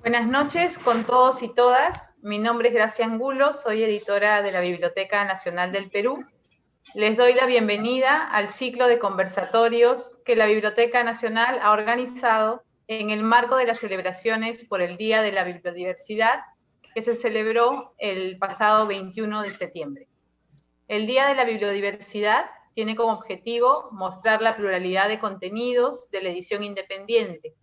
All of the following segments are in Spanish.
Buenas noches con todos y todas. Mi nombre es Gracia Angulo, soy editora de la Biblioteca Nacional del Perú. Les doy la bienvenida al ciclo de conversatorios que la Biblioteca Nacional ha organizado en el marco de las celebraciones por el Día de la Bibliodiversidad, que se celebró el pasado 21 de septiembre. El Día de la Bibliodiversidad tiene como objetivo mostrar la pluralidad de contenidos de la edición independiente,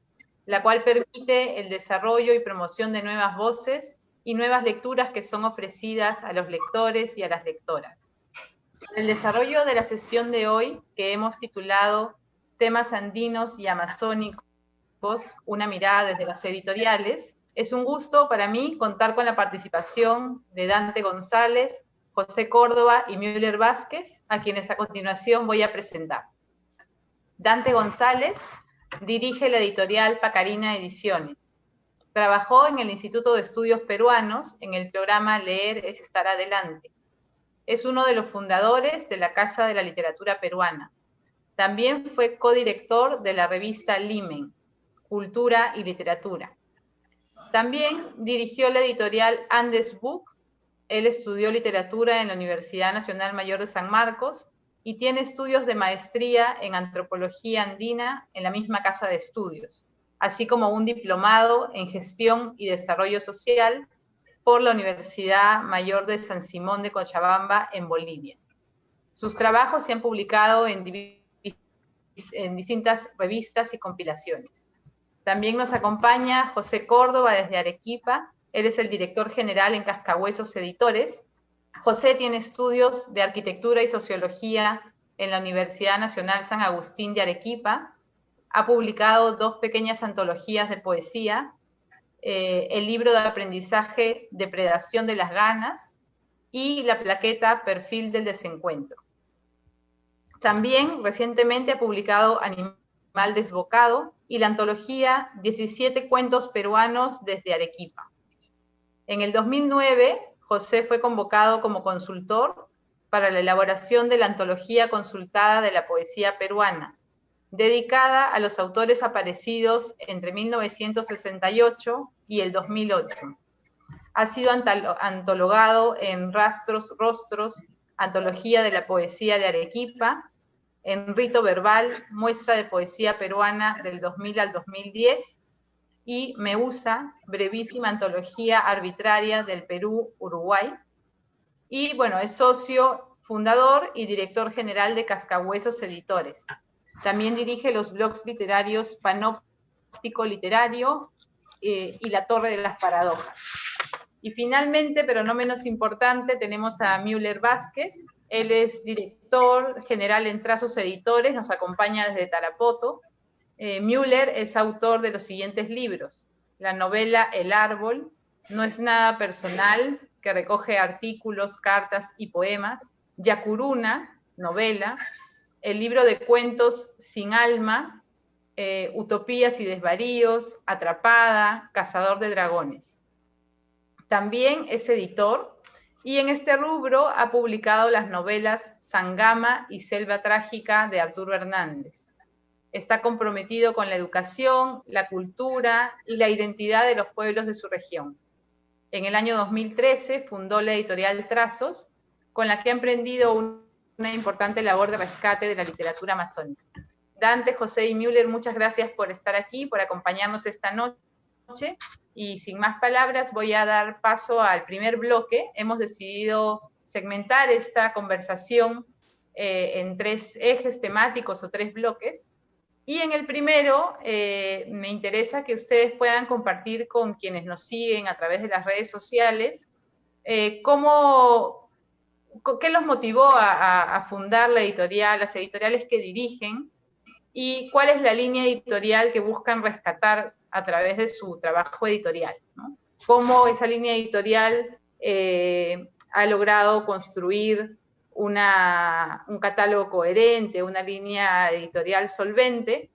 la cual permite el desarrollo y promoción de nuevas voces y nuevas lecturas que son ofrecidas a los lectores y a las lectoras. El desarrollo de la sesión de hoy, que hemos titulado Temas andinos y amazónicos, una mirada desde las editoriales, es un gusto para mí contar con la participación de Dante González, José Córdoba y Müller Vázquez, a quienes a continuación voy a presentar. Dante González dirige la editorial Pacarina Ediciones. Trabajó en el Instituto de Estudios Peruanos en el programa Leer es estar adelante. Es uno de los fundadores de la Casa de la Literatura Peruana. También fue codirector de la revista Limen, Cultura y Literatura. También dirigió la editorial Andes Book. Él estudió literatura en la Universidad Nacional Mayor de San Marcos y tiene estudios de maestría en antropología andina en la misma casa de estudios, así como un diplomado en gestión y desarrollo social por la Universidad Mayor de San Simón de Cochabamba en Bolivia. Sus trabajos se han publicado en distintas revistas y compilaciones. También nos acompaña José Córdoba desde Arequipa. Él es el director general en Cascahuesos Editores. José tiene estudios de arquitectura y sociología en la Universidad Nacional San Agustín de Arequipa. Ha publicado 2 pequeñas antologías de poesía, el libro de aprendizaje Depredación de las Ganas y la plaqueta Perfil del Desencuentro. También recientemente ha publicado Animal Desbocado y la antología 17 cuentos peruanos desde Arequipa. En el 2009, José fue convocado como consultor para la elaboración de la antología consultada de la poesía peruana, dedicada a los autores aparecidos entre 1968 y el 2008. Ha sido antologado en Rostros, Antología de la Poesía de Arequipa, en Rito Verbal, Muestra de Poesía Peruana del 2000 al 2010, y Meusa, brevísima antología arbitraria del Perú-Uruguay. Y bueno, es socio, fundador y director general de Cascahuesos Editores. También dirige los blogs literarios Panóptico Literario y La Torre de las Paradojas. Y finalmente, pero no menos importante, tenemos a Müller Vázquez. Él es director general en Trazos Editores, nos acompaña desde Tarapoto. Müller es autor de los siguientes libros: la novela El Árbol, No es nada personal, que recoge artículos, cartas y poemas; Yacuruna, novela; el libro de cuentos Sin Alma, Utopías y Desvaríos; Atrapada, Cazador de Dragones. También es editor y en este rubro ha publicado las novelas Sangama y Selva Trágica de Arturo Hernández. Está comprometido con la educación, la cultura y la identidad de los pueblos de su región. En el año 2013 fundó la editorial Trazos, con la que ha emprendido una importante labor de rescate de la literatura amazónica. Dante, José y Müller, muchas gracias por estar aquí, por acompañarnos esta noche. Y sin más palabras, voy a dar paso al primer bloque. Hemos decidido segmentar esta conversación en 3 ejes temáticos o 3 bloques. Y en el primero, me interesa que ustedes puedan compartir con quienes nos siguen a través de las redes sociales qué los motivó a fundar la editorial, las editoriales que dirigen, y cuál es la línea editorial que buscan rescatar a través de su trabajo editorial, ¿no? Cómo esa línea editorial ha logrado construir un catálogo coherente, una línea editorial solvente,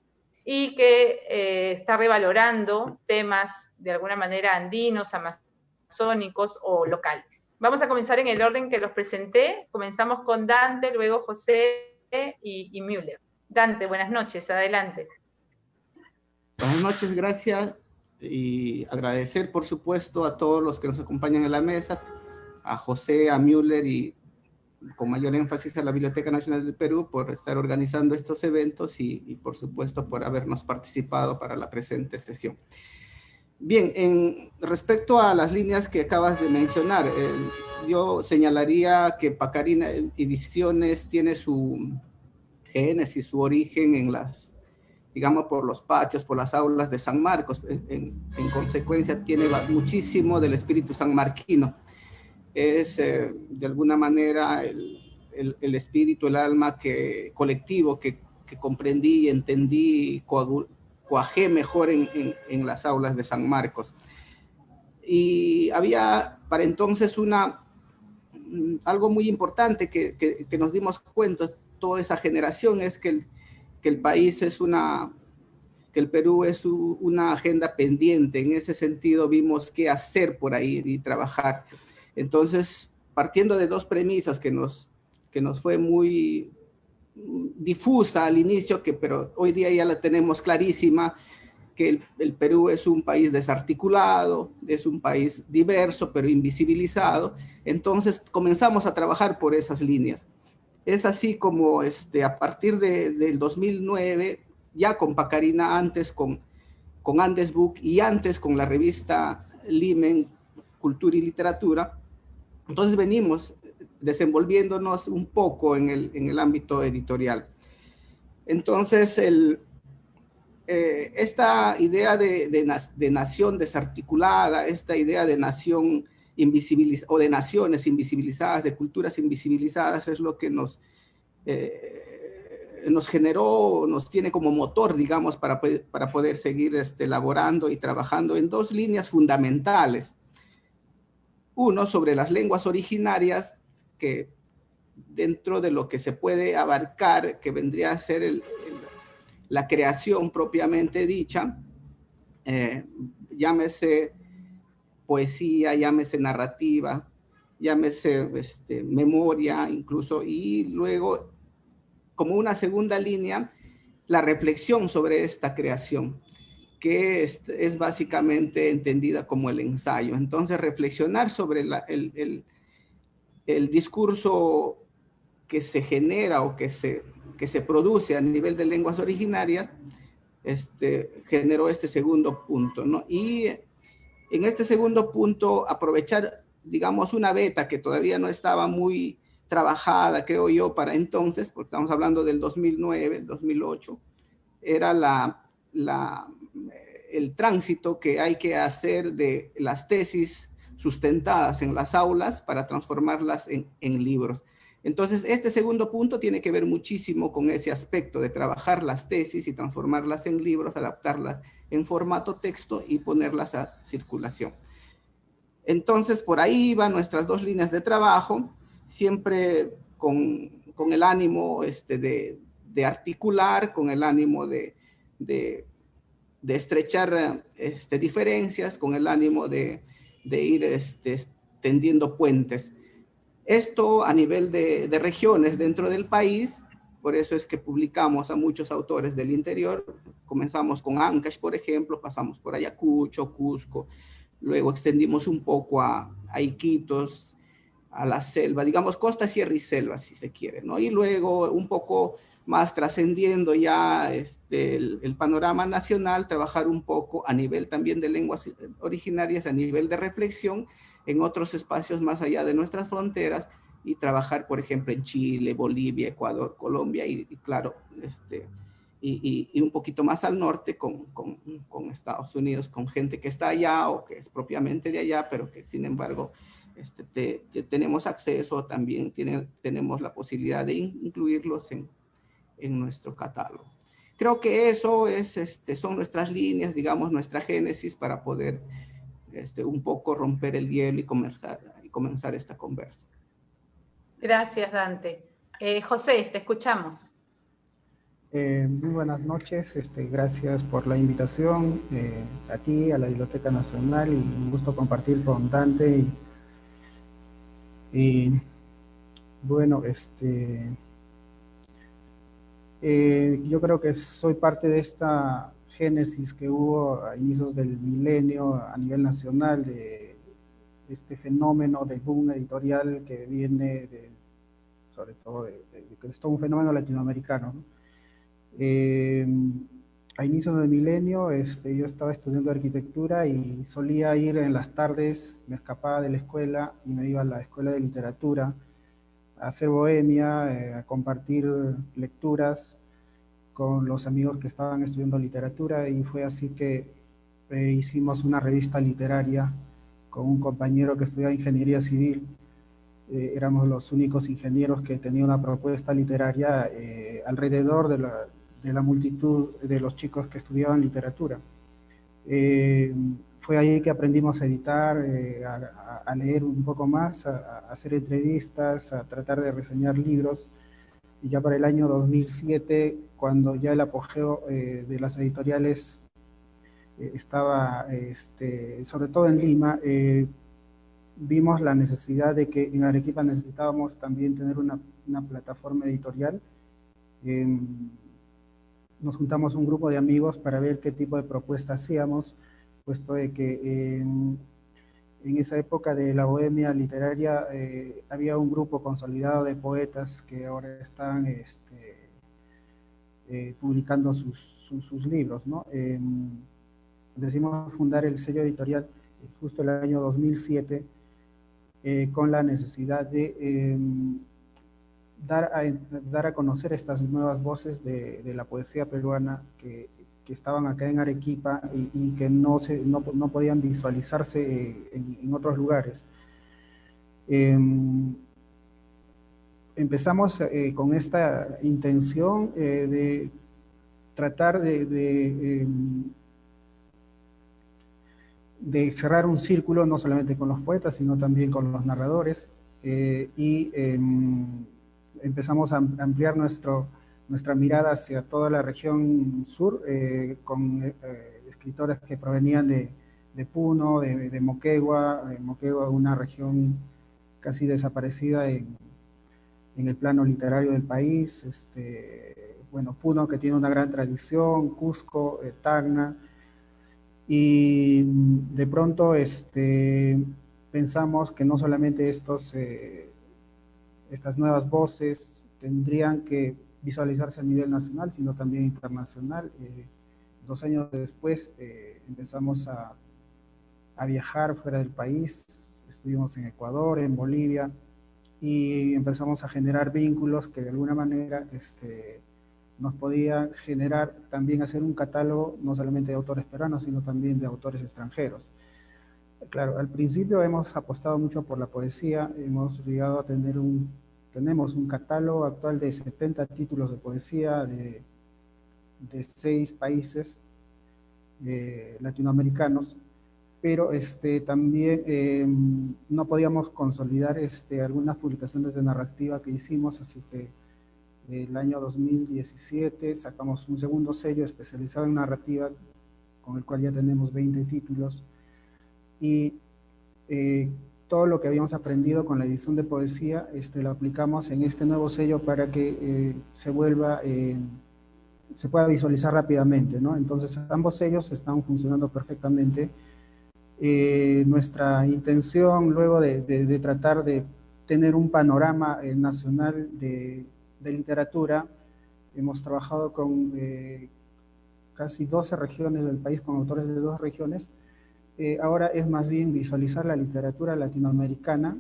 y que está revalorando temas de alguna manera andinos, amazónicos o locales. Vamos a comenzar en el orden que los presenté. Comenzamos con Dante, luego José y Müller. Dante, buenas noches, adelante. Buenas noches, gracias. y agradecer, por supuesto, a todos los que nos acompañan en la mesa, a José, a Müller y con mayor énfasis a la Biblioteca Nacional del Perú por estar organizando estos eventos y por supuesto, por habernos participado para la presente sesión. Bien, respecto a las líneas que acabas de mencionar, yo señalaría que Pacarina Ediciones tiene su génesis, su origen en las, digamos, por los patios, por las aulas de San Marcos. En consecuencia, tiene muchísimo del espíritu sanmarquino. Es, de alguna manera, el espíritu, el alma colectivo que comprendí, entendí, cuajé mejor en las aulas de San Marcos. Y había para entonces algo muy importante que nos dimos cuenta, toda esa generación, es que el país es que el Perú es una agenda pendiente. En ese sentido vimos qué hacer por ahí y trabajar. Entonces, partiendo de dos premisas que nos fue muy difusa al inicio, pero hoy día ya la tenemos clarísima, que el Perú es un país desarticulado, es un país diverso, pero invisibilizado. Entonces comenzamos a trabajar por esas líneas. Es así como a partir del 2009, ya con Pacarina, antes con Andes Book y antes con la revista Limen, Cultura y Literatura, entonces venimos desenvolviéndonos un poco en el ámbito editorial. Entonces, esta idea de nación desarticulada, esta idea de nación invisibilizada, o de naciones invisibilizadas, de culturas invisibilizadas, es lo que nos generó, nos tiene como motor, digamos, para poder seguir elaborando y trabajando en dos líneas fundamentales. Uno, sobre las lenguas originarias, que dentro de lo que se puede abarcar, que vendría a ser la creación propiamente dicha, llámese poesía, llámese narrativa, llámese memoria incluso, y luego, como una segunda línea, la reflexión sobre esta creación, que es básicamente entendida como el ensayo. Entonces, reflexionar sobre el discurso que se genera o que se produce a nivel de lenguas originarias, generó este segundo punto, ¿no? Y en este segundo punto, aprovechar, digamos, una beta que todavía no estaba muy trabajada, creo yo, para entonces, porque estamos hablando del 2009, 2008, era el tránsito que hay que hacer de las tesis sustentadas en las aulas para transformarlas en libros. Entonces, este segundo punto tiene que ver muchísimo con ese aspecto de trabajar las tesis y transformarlas en libros, adaptarlas en formato texto y ponerlas a circulación. Entonces, por ahí van nuestras dos líneas de trabajo, siempre con el ánimo de articular, con el ánimo de estrechar diferencias, con el ánimo de ir tendiendo puentes. Esto a nivel de regiones dentro del país. Por eso es que publicamos a muchos autores del interior. Comenzamos con Ancash, por ejemplo, pasamos por Ayacucho, Cusco, luego extendimos un poco a Iquitos, a la selva, digamos costa, sierra y selva, si se quiere, ¿no? Y luego un poco más trascendiendo ya el panorama nacional, trabajar un poco a nivel también de lenguas originarias, a nivel de reflexión, en otros espacios más allá de nuestras fronteras, y trabajar, por ejemplo, en Chile, Bolivia, Ecuador, Colombia, y claro, y un poquito más al norte con Estados Unidos, con gente que está allá o que es propiamente de allá, pero que sin embargo tenemos acceso, también tenemos la posibilidad de incluirlos en nuestro catálogo. Creo que eso son nuestras líneas, digamos, nuestra génesis para poder un poco romper el hielo y comenzar esta conversa. Gracias, Dante. José, te escuchamos. Muy buenas noches, gracias por la invitación a ti, a la Biblioteca Nacional, y un gusto compartir con Dante. Y bueno, yo creo que soy parte de esta génesis que hubo a inicios del milenio a nivel nacional de este fenómeno del boom editorial que viene sobre todo que es todo un fenómeno latinoamericano, ¿no? A inicios del milenio yo estaba estudiando arquitectura y solía ir en las tardes, me escapaba de la escuela y me iba a la escuela de literatura a hacer bohemia, a compartir lecturas con los amigos que estaban estudiando literatura, y fue así que hicimos una revista literaria con un compañero que estudiaba ingeniería civil. Éramos los únicos ingenieros que tenían una propuesta literaria alrededor de la multitud de los chicos que estudiaban literatura. Fue ahí que aprendimos a editar, a leer un poco más, a hacer entrevistas, a tratar de reseñar libros. Y ya para el año 2007, cuando ya el apogeo de las editoriales estaba, sobre todo en Lima, vimos la necesidad de que en Arequipa necesitábamos también tener una plataforma editorial. Nos juntamos un grupo de amigos para ver qué tipo de propuesta hacíamos, puesto de que en esa época de la bohemia literaria había un grupo consolidado de poetas que ahora están publicando sus libros, ¿no? Decidimos fundar el sello editorial justo el año 2007 con la necesidad de dar a conocer estas nuevas voces de la poesía peruana que estaban acá en Arequipa y que no podían visualizarse en otros lugares. Empezamos con esta intención de tratar de cerrar un círculo no solamente con los poetas, sino también con los narradores, y empezamos a ampliar nuestra mirada hacia toda la región sur, con escritores que provenían de Puno, de Moquegua, una región casi desaparecida en el plano literario del país. Bueno, Puno, que tiene una gran tradición, Cusco, Tacna, y de pronto pensamos que no solamente estas nuevas voces tendrían que visualizarse a nivel nacional, sino también internacional. 2 años después empezamos a viajar fuera del país, estuvimos en Ecuador, en Bolivia, y empezamos a generar vínculos que de alguna manera nos podía generar también hacer un catálogo no solamente de autores peruanos, sino también de autores extranjeros. Claro, al principio hemos apostado mucho por la poesía, hemos llegado a tenemos un catálogo actual de 70 títulos de poesía de 6 países latinoamericanos, pero también no podíamos consolidar algunas publicaciones de narrativa que hicimos, así que el año 2017 sacamos un segundo sello especializado en narrativa, con el cual ya tenemos 20 títulos, y todo lo que habíamos aprendido con la edición de poesía lo aplicamos en este nuevo sello para que se pueda visualizar rápidamente, ¿no? Entonces ambos sellos están funcionando perfectamente. Nuestra intención luego de tratar de tener un panorama nacional de literatura, hemos trabajado con casi 12 regiones del país, con autores de 2 regiones. Ahora es más bien visualizar la literatura latinoamericana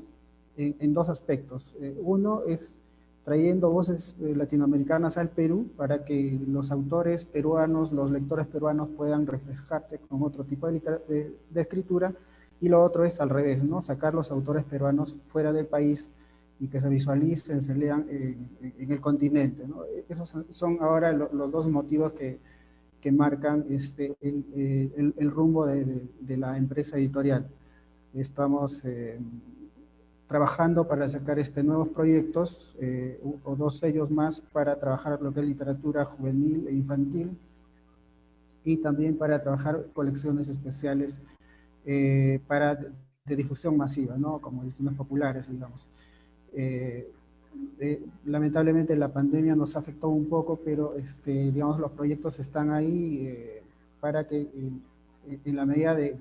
en 2 aspectos. Uno es trayendo voces latinoamericanas al Perú para que los autores peruanos, los lectores peruanos puedan refrescarte con otro tipo de escritura, y lo otro es al revés, ¿no? Sacar los autores peruanos fuera del país y que se visualicen, se lean en el continente, ¿no? Esos son ahora los 2 motivos que marcan el rumbo de la empresa editorial. Estamos trabajando para sacar nuevos proyectos o 2 sellos más para trabajar lo que es literatura juvenil e infantil, y también para trabajar colecciones especiales de difusión masiva, ¿no? Como ediciones populares, digamos. Lamentablemente la pandemia nos afectó un poco, pero digamos, los proyectos están ahí. para que en la medida de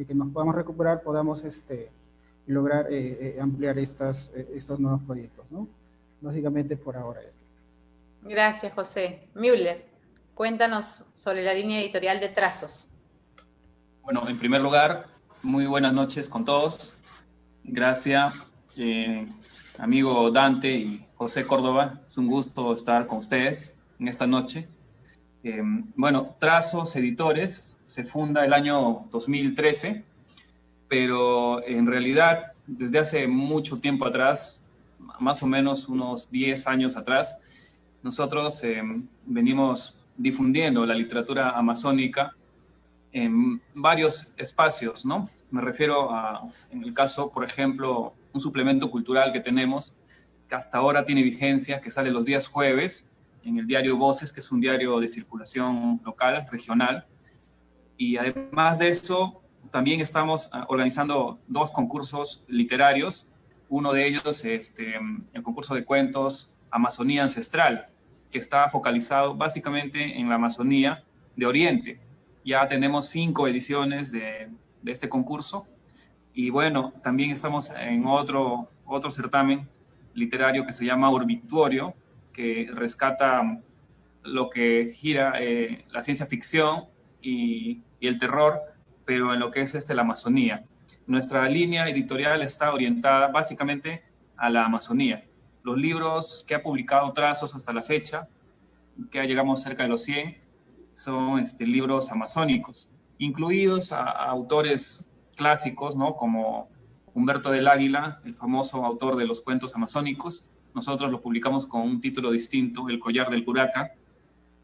que nos podamos recuperar, podamos lograr ampliar estos nuevos proyectos, ¿no? Básicamente por ahora eso. Gracias, José. Müller, cuéntanos sobre la línea editorial de Trazos. Bueno, en primer lugar, muy buenas noches con todos. Gracias, amigo Dante y José Córdoba. Es un gusto estar con ustedes en esta noche. Bueno, Trazos Editores se funda el año 2013, pero en realidad desde hace mucho tiempo atrás, más o menos unos 10 años atrás, nosotros venimos difundiendo la literatura amazónica en varios espacios, ¿no? Me refiero a, en el caso, por ejemplo, un suplemento cultural que tenemos, que hasta ahora tiene vigencia, que sale los días jueves, en el diario Voces, que es un diario de circulación local, regional. Y además de eso, también estamos organizando 2 concursos literarios. Uno de ellos es el concurso de cuentos Amazonía Ancestral, que está focalizado básicamente en la Amazonía de Oriente. Ya tenemos 5 ediciones de este concurso. Y bueno, también estamos en otro certamen literario que se llama Orbituario, que rescata lo que gira la ciencia ficción y el terror, pero en lo que es la Amazonía. Nuestra línea editorial está orientada básicamente a la Amazonía. Los libros que ha publicado Trazos hasta la fecha, que ya llegamos cerca de los 100, son libros amazónicos, incluidos a autores clásicos, ¿no? Como Humberto del Águila, el famoso autor de los cuentos amazónicos. Nosotros lo publicamos con un título distinto, El collar del Curaca,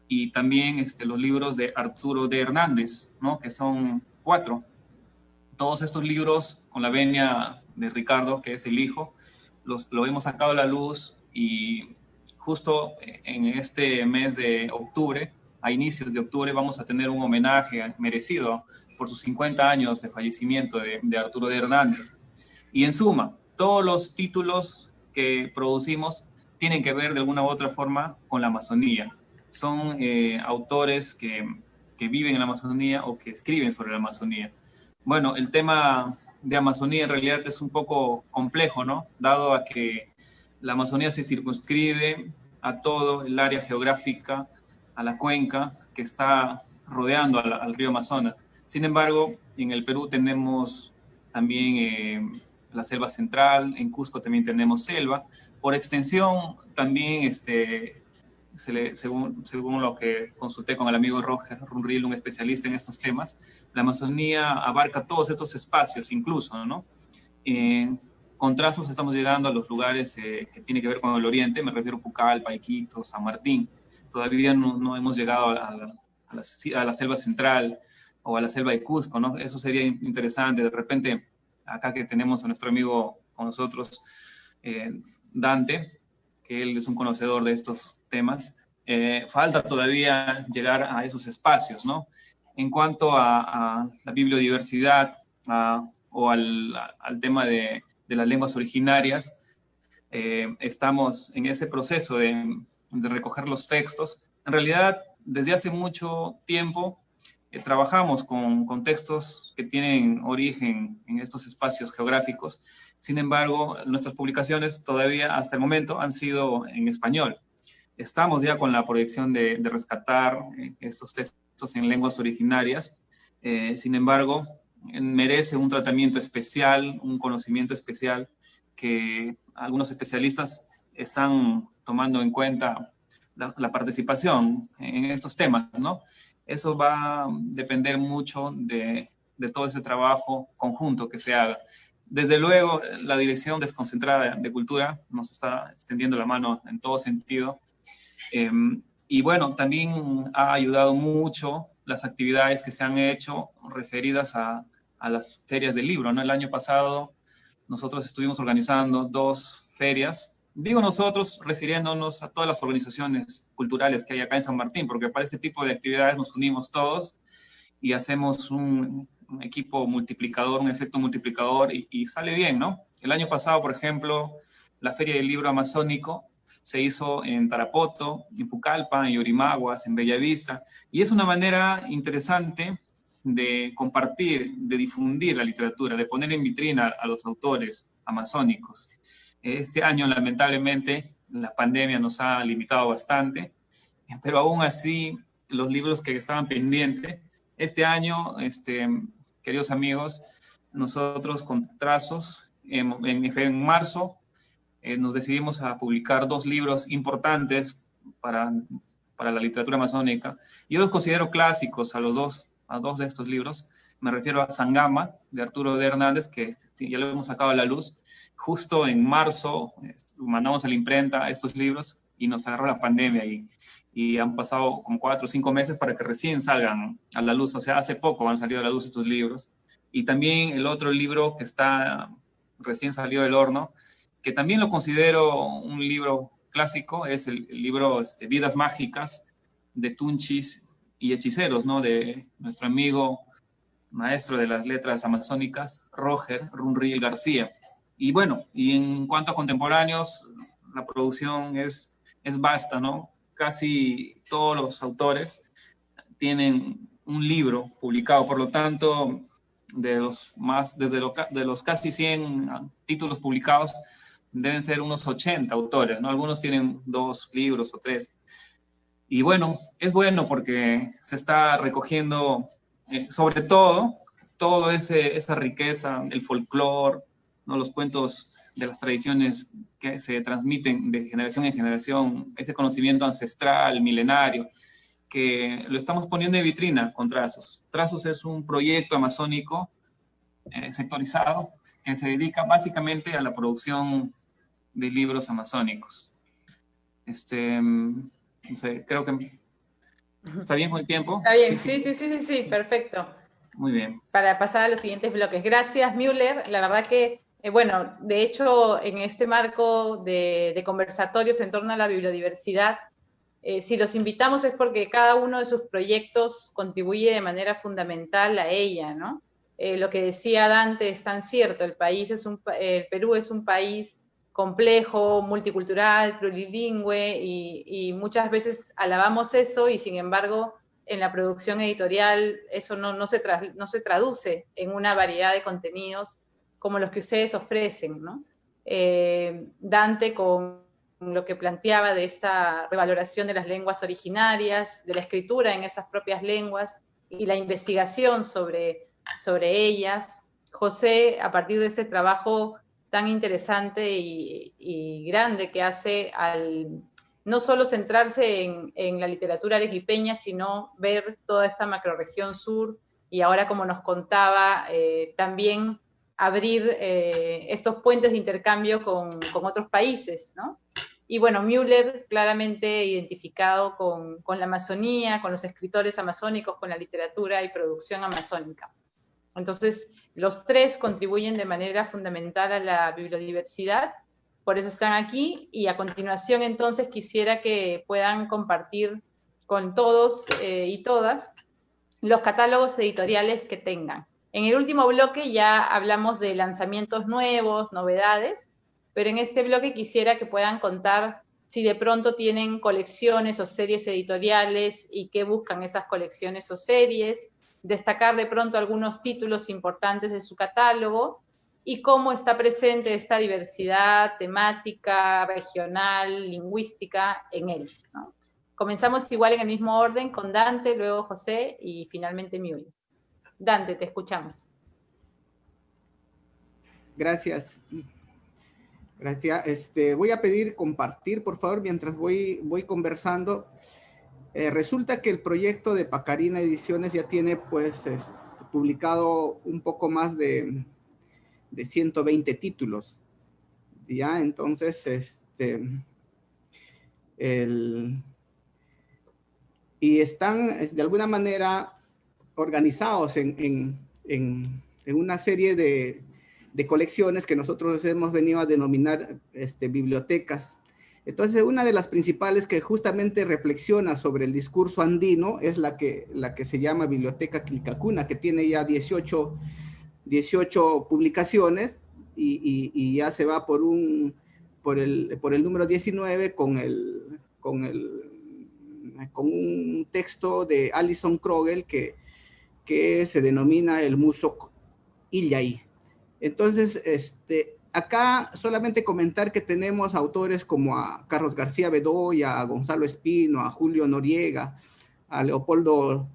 y también los libros de Arturo de Hernández, ¿no? Que son 4. Todos estos libros, con la venia de Ricardo, que es el hijo, lo hemos sacado a la luz, y justo en este mes de octubre, a inicios de octubre, vamos a tener un homenaje merecido por sus 50 años de fallecimiento de Arturo de Hernández. Y en suma, todos los títulos que producimos tienen que ver de alguna u otra forma con la Amazonía. Son autores que viven en la Amazonía o que escriben sobre la Amazonía. Bueno, el tema de Amazonía en realidad es un poco complejo, ¿no? Dado a que la Amazonía se circunscribe a todo el área geográfica, a la cuenca que está rodeando al río Amazonas. Sin embargo, en el Perú tenemos también la selva central, en Cusco también tenemos selva. Por extensión, también, según lo que consulté con el amigo Roger Runril, un especialista en estos temas, la Amazonía abarca todos estos espacios incluso, ¿no? Con Trazos estamos llegando a los lugares que tienen que ver con el oriente, me refiero a Pucallpa, Iquitos, San Martín. Todavía no hemos llegado a la selva central o a la selva de Cusco, ¿no? Eso sería interesante. De repente, acá que tenemos a nuestro amigo con nosotros, Dante, que él es un conocedor de estos temas, falta todavía llegar a esos espacios, ¿no? En cuanto a la bibliodiversidad o al tema de las lenguas originarias, estamos en ese proceso de recoger los textos. En realidad, desde hace mucho tiempo trabajamos con textos que tienen origen en estos espacios geográficos. Sin embargo, nuestras publicaciones todavía hasta el momento han sido en español. Estamos ya con la proyección de rescatar estos textos en lenguas originarias. Sin embargo, merece un tratamiento especial, un conocimiento especial que algunos especialistas están tomando en cuenta la participación en estos temas, ¿no? Eso va a depender mucho de todo ese trabajo conjunto que se haga. Desde luego, la Dirección Desconcentrada de Cultura nos está extendiendo la mano en todo sentido. Y bueno, también ha ayudado mucho las actividades que se han hecho referidas a las ferias del libro, ¿no? El año pasado nosotros estuvimos organizando 2 ferias. Digo nosotros refiriéndonos a todas las organizaciones culturales que hay acá en San Martín, porque para este tipo de actividades nos unimos todos y hacemos un equipo multiplicador, un efecto multiplicador y sale bien, ¿no? El año pasado, por ejemplo, la Feria del Libro Amazónico se hizo en Tarapoto, en Pucallpa, en Yurimaguas, en Bellavista, y es una manera interesante de compartir, de difundir la literatura, de poner en vitrina a los autores amazónicos. Este año, lamentablemente, la pandemia nos ha limitado bastante, pero aún así, los libros que estaban pendientes, este año, queridos amigos, nosotros con Trazos, en marzo, nos decidimos a publicar 2 libros importantes para la literatura amazónica. Yo los considero clásicos a dos de estos libros. Me refiero a Sangama, de Arturo D. Hernández, que ya lo hemos sacado a la luz. Justo en marzo mandamos a la imprenta estos libros y nos agarró la pandemia y han pasado como 4 o 5 meses para que recién salgan a la luz. O sea, hace poco han salido a la luz estos libros. Y también el otro libro que está recién salido del horno, que también lo considero un libro clásico, es el libro Vidas Mágicas de Tunchis y Hechiceros, ¿no? De nuestro amigo maestro de las letras amazónicas, Roger Runriel García. Y bueno, y en cuanto a contemporáneos, la producción es vasta, ¿no? Casi todos los autores tienen un libro publicado, por lo tanto, de los casi 100 títulos publicados, deben ser unos 80 autores, ¿no? Algunos tienen 2 libros o 3. Y bueno, es bueno porque se está recogiendo, sobre todo, toda esa riqueza, el folclore, ¿no? Los cuentos de las tradiciones que se transmiten de generación en generación, ese conocimiento ancestral, milenario, que lo estamos poniendo en vitrina con Trazos. Trazos es un proyecto amazónico sectorizado que se dedica básicamente a la producción de libros amazónicos. No sé, creo que está bien con el tiempo. Está bien, sí, perfecto. Muy bien. Para pasar a los siguientes bloques. Gracias, Müller. La verdad que, bueno, de hecho, en este marco de conversatorios en torno a la biodiversidad, si los invitamos es porque cada uno de sus proyectos contribuye de manera fundamental a ella, ¿no? Lo que decía Dante es tan cierto, el Perú es un país complejo, multicultural, plurilingüe, y muchas veces alabamos eso y sin embargo en la producción editorial eso no se traduce en una variedad de contenidos como los que ustedes ofrecen, ¿no? Dante con lo que planteaba de esta revaloración de las lenguas originarias, de la escritura en esas propias lenguas y la investigación sobre ellas. José, a partir de ese trabajo tan interesante y grande que hace al no solo centrarse en la literatura arequipeña, sino ver toda esta macrorregión sur y ahora, como nos contaba, también abrir estos puentes de intercambio con otros países, ¿no? Y bueno, Müller claramente identificado con la Amazonía, con los escritores amazónicos, con la literatura y producción amazónica. Entonces, los 3 contribuyen de manera fundamental a la biodiversidad, por eso están aquí, y a continuación entonces quisiera que puedan compartir con todos y todas los catálogos editoriales que tengan. En el último bloque ya hablamos de lanzamientos nuevos, novedades, pero en este bloque quisiera que puedan contar si de pronto tienen colecciones o series editoriales y qué buscan esas colecciones o series, destacar de pronto algunos títulos importantes de su catálogo y cómo está presente esta diversidad temática, regional, lingüística en él, ¿no? Comenzamos igual en el mismo orden con Dante, luego José y finalmente Müller. Dante, te escuchamos. Gracias. Gracias. Voy a pedir compartir, por favor, mientras voy conversando. Resulta que el proyecto de Pacarina Ediciones ya tiene, pues, publicado un poco más de 120 títulos. ¿Ya? Entonces, y están, de alguna manera, organizados en una serie de colecciones que nosotros hemos venido a denominar bibliotecas. Entonces, una de las principales que justamente reflexiona sobre el discurso andino es la que se llama Biblioteca Quilcacuna, que tiene ya 18 publicaciones y ya se va por un el número 19 con un texto de Alison Krogel que se denomina el Musok Illai. Entonces, acá solamente comentar que tenemos autores como a Carlos García Bedoya, a Gonzalo Espino, a Julio Noriega, a Leopoldo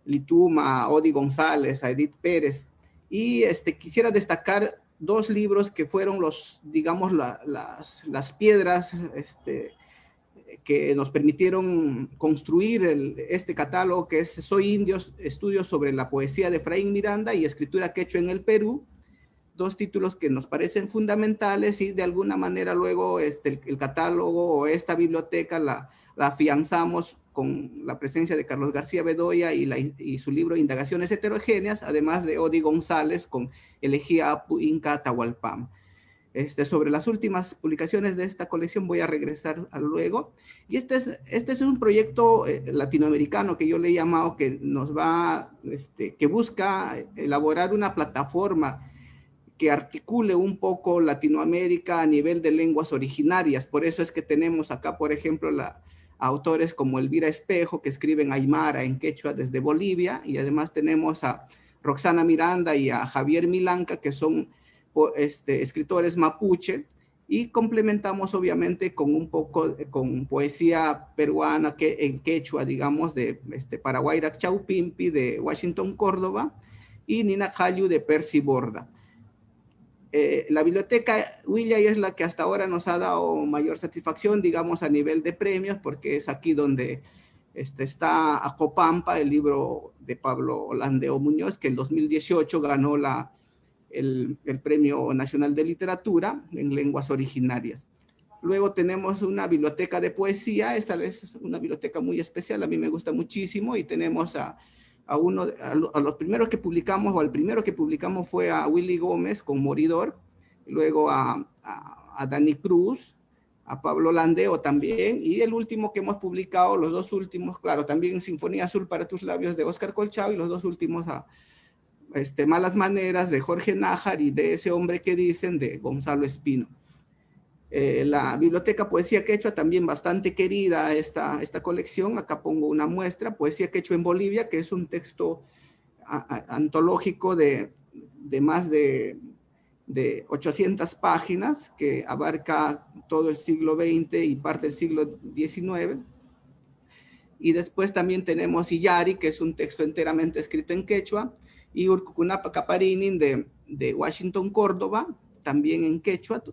Lituma, a Odi González, a Edith Pérez. Y quisiera destacar dos libros que fueron las piedras que nos permitieron construir este catálogo, que es Soy Indio, estudios sobre la poesía de Efraín Miranda y escritura quechua en el Perú. Dos títulos que nos parecen fundamentales y de alguna manera luego el catálogo o esta biblioteca la afianzamos con la presencia de Carlos García Bedoya y su libro Indagaciones Heterogéneas, además de Odi González con Elegía Apu Inca Atahualpam. Sobre las últimas publicaciones de esta colección voy a regresar luego. Y este es un proyecto latinoamericano que yo le he llamado que que busca elaborar una plataforma que articule un poco Latinoamérica a nivel de lenguas originarias. Por eso es que tenemos acá, por ejemplo, autores como Elvira Espejo, que escriben aymara en quechua desde Bolivia, y además tenemos a Roxana Miranda y a Javier Milanca, que son escritores mapuche, y complementamos obviamente con un poco con poesía peruana en quechua, digamos, de Paraguayra Chaupimpi, de Washington Córdoba, y Nina Jayu de Percy Borda. La biblioteca Willay es la que hasta ahora nos ha dado mayor satisfacción, digamos, a nivel de premios, porque es aquí donde está Acopampa, el libro de Pablo Landeo Muñoz, que en 2018 ganó el Premio Nacional de Literatura en Lenguas Originarias. Luego tenemos una biblioteca de poesía. Esta es una biblioteca muy especial, a mí me gusta muchísimo, y tenemos a los primeros que publicamos, o al primero que publicamos fue a Willy Gómez con Moridor, luego a Dani Cruz, a Pablo Landeo también, y el último que hemos publicado, los dos últimos, claro, también Sinfonía Azul para tus labios de Óscar Colchado, y los dos últimos a Malas Maneras de Jorge Nájar y De ese hombre que dicen de Gonzalo Espino. La Biblioteca Poesía Quechua, también bastante querida esta colección. Acá pongo una muestra, Poesía Quechua en Bolivia, que es un texto antológico de más de 800 páginas, que abarca todo el siglo XX y parte del siglo XIX. Y después también tenemos Illari, que es un texto enteramente escrito en quechua, y Urcucunapa Caparinin de Washington Córdoba, también en quechua.